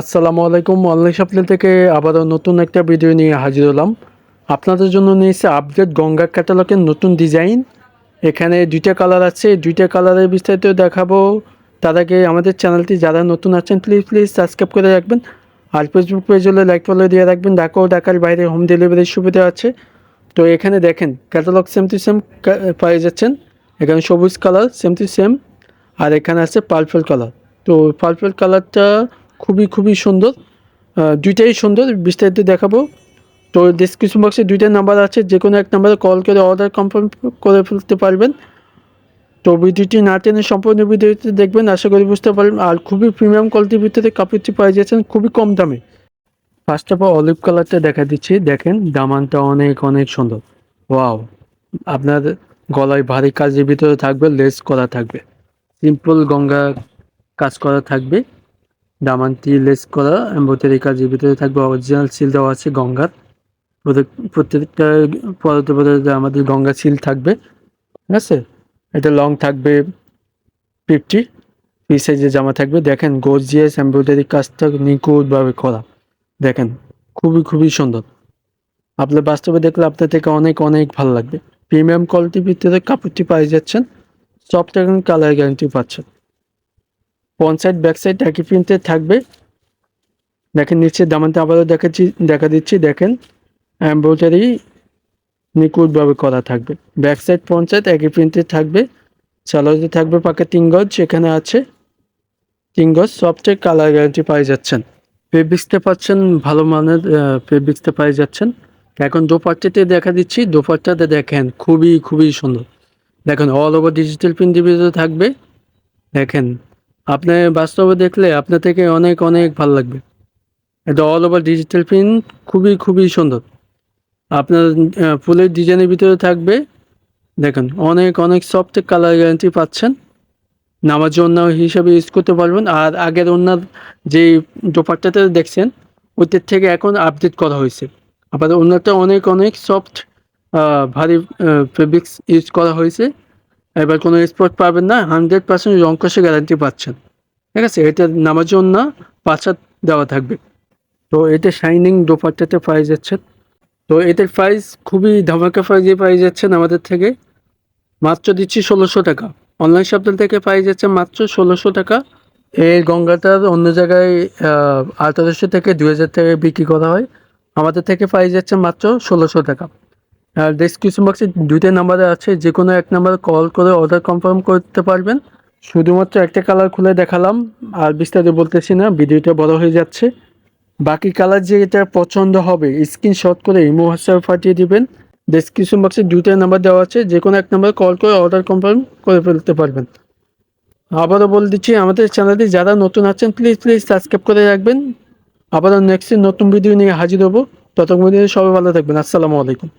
আসসালামু আলাইকুম। Online shopping থেকে আবারও নতুন একটা ভিডিও নিয়ে হাজির হলাম। আপনাদের জন্য নিয়েছে আপডেট গঙ্গা ক্যাটালগের নতুন ডিজাইন। এখানে দুইটা কালার আছে, দুইটা কালারের বিস্তারিত দেখাবো। তার আগে আমাদের চ্যানেলটি যারা নতুন আছেন প্লিজ সাবস্ক্রাইব করে রাখবেন। আর ফেসবুক পেজ হলে লাইক ফলো দিয়ে রাখবেন। ঢাকা ও ঢাকার বাইরে হোম ডেলিভারির সুবিধা আছে। তো এখানে দেখেন ক্যাটালগ সেম টু সেম পেয়ে যাচ্ছেন। এখানে সবুজ কালার সেম টু সেম, আর এখানে আছে পার্পল কালার। তো পার্পল কালারটা খুবই সুন্দর। দুইটাই সুন্দর, বিস্তারিত দেখাবো। তো ডিসক্রিপশন বক্সে দুইটা নাম্বার আছে, যে কোনো এক নাম্বারে কল করে অর্ডার কনফার্ম করে ফেলতে পারবেন। তো ভিডিওটি না টেনে সম্পূর্ণ ভিডিওটি দেখবেন, আশা করি বুঝতে পারবেন। আর খুবই প্রিমিয়াম কোয়ালিটির ভিতরে কাপড়টি পেয়ে যাচ্ছেন খুবই কম দামে। ফার্স্ট অফ অল অলিভ কালারটা দেখা দিচ্ছি, দেখেন দামানটা অনেক সুন্দর। ওয়াও! আপনার গলায় ভারী কাজের ভিতরে থাকবে, লেস করা থাকবে, সিম্পল গঙ্গা কাজ করা থাকবে। দামানটি লেস করা এমব্রয়ডারি কাজের ভিতরে থাকবে, অরিজিনাল সিল দেওয়া আছে গঙ্গার। প্রত্যেকটা পরতে আমাদের গঙ্গা সিল থাকবে, ঠিক আছে। এটা লং থাকবে 50, ফ্রি সাইজের জামা থাকবে। দেখেন গর্জিয়াস এমব্রয়ডারি কাজটা নিখুঁতভাবে করা, দেখেন খুবই সুন্দর। আপনার বাস্তবে দেখলে আপনার থেকে অনেক ভালো লাগবে। প্রিমিয়াম কোয়ালিটির ভিতরে কাপড়টি পাই যাচ্ছেন, সফট এবং কালার গ্যারান্টি পাচ্ছেন। ফ্রন্ট সাইড ব্যাক সাইড একই প্রিন্টের থাকবে। দেখেন নিচে দামানটা আবারও দেখা দিচ্ছি, দেখেন এমব্রয়ডারি নিখুঁতভাবে করা থাকবে। ব্যাক সাইড ফ্রন্ট সাইড একই প্রিন্টের থাকবে। সালোয়ারে থাকবে পাকা 3 গজ, এখানে আছে 3 গজ সফটের কালার গ্যারান্টি পাই যাচ্ছেন। ফেব্রিক্সটা পাচ্ছেন ভালো মানের, ফেব্রিক্সটা পাই যাচ্ছেন। এখন দোপাট্টাতে দেখা দিচ্ছি, দোপাট্টাতে দেখেন খুবই সুন্দর। দেখেন অল ওভার ডিজিটাল প্রিন্ট ভিতরে থাকবে। দেখেন আপনি বাস্তবে দেখলে আপনার থেকে অনেক ভালো লাগবে। এটা অল ওভার ডিজিটাল প্রিন্ট, খুবই সুন্দর। আপনার ফুলের ডিজাইনের ভিতরে থাকবে। দেখেন অনেক সফট কালার গ্যারান্টি পাচ্ছেন। নামাজ ওড়না হিসাবে ইউজ করতে পারবেন। আর আগের ওড়নার যে দোপাট্টাটা দেখছেন, ওইটার থেকে এখন আপডেট করা হয়েছে। আবার ওড়নাটা অনেক সফট, ভারী ফেব্রিক্স ইউজ করা হয়েছে। এবার কোনো স্পট পাবেন না, 100% রং কষে গ্যারান্টি পাচ্ছেন, ঠিক আছে। এটা নামাজ ওড়না 5 হাত দেওয়া থাকবে। তো এটা শাইনিং দোপাট্টাতে পাই যাচ্ছে। তো এটার প্রাইস খুবই ধামাকা প্রাইজে পাই যাচ্ছেন আমাদের থেকে। মাত্র দিচ্ছি 1600 টাকা। অনলাইন শপিং থেকে পাই যাচ্ছে মাত্র 1600 টাকা। এই গঙ্গাটার অন্য জায়গায় 1800 থেকে 2000 টাকায় বিক্রি করা হয়, আমাদের থেকে পাই যাচ্ছে মাত্র 1600 টাকা। আর ডেসক্রিপশন বক্সে দুইটা নাম্বারে আছে, যে কোনো এক নাম্বারে কল করে অর্ডার কনফার্ম করতে পারবেন। শুধুমাত্র একটা কালার খুলে দেখালাম, আর বিস্তারিত বলতেছি না, ভিডিওটা বড় হয়ে যাচ্ছে। বাকি কালার যেটা পছন্দ হবে স্ক্রিনশট করে ইমো হোয়াটসঅ্যাপে পাঠিয়ে দিবেন। ডেসক্রিপশন বক্সে দুইটা নাম্বার দেওয়া আছে, যে কোনো এক নাম্বারে কল করে অর্ডার কনফার্ম করে ফেলতে পারবেন। আবারও বলে দিচ্ছি, আমাদের চ্যানেলটি যারা নতুন আছেন প্লিজ সাবস্ক্রাইব করে রাখবেন। আবারও নেক্সট নতুন ভিডিও নিয়ে হাজির হবো। ততক্ষণ সবাই ভালো থাকবেন। আসসালামু আলাইকুম।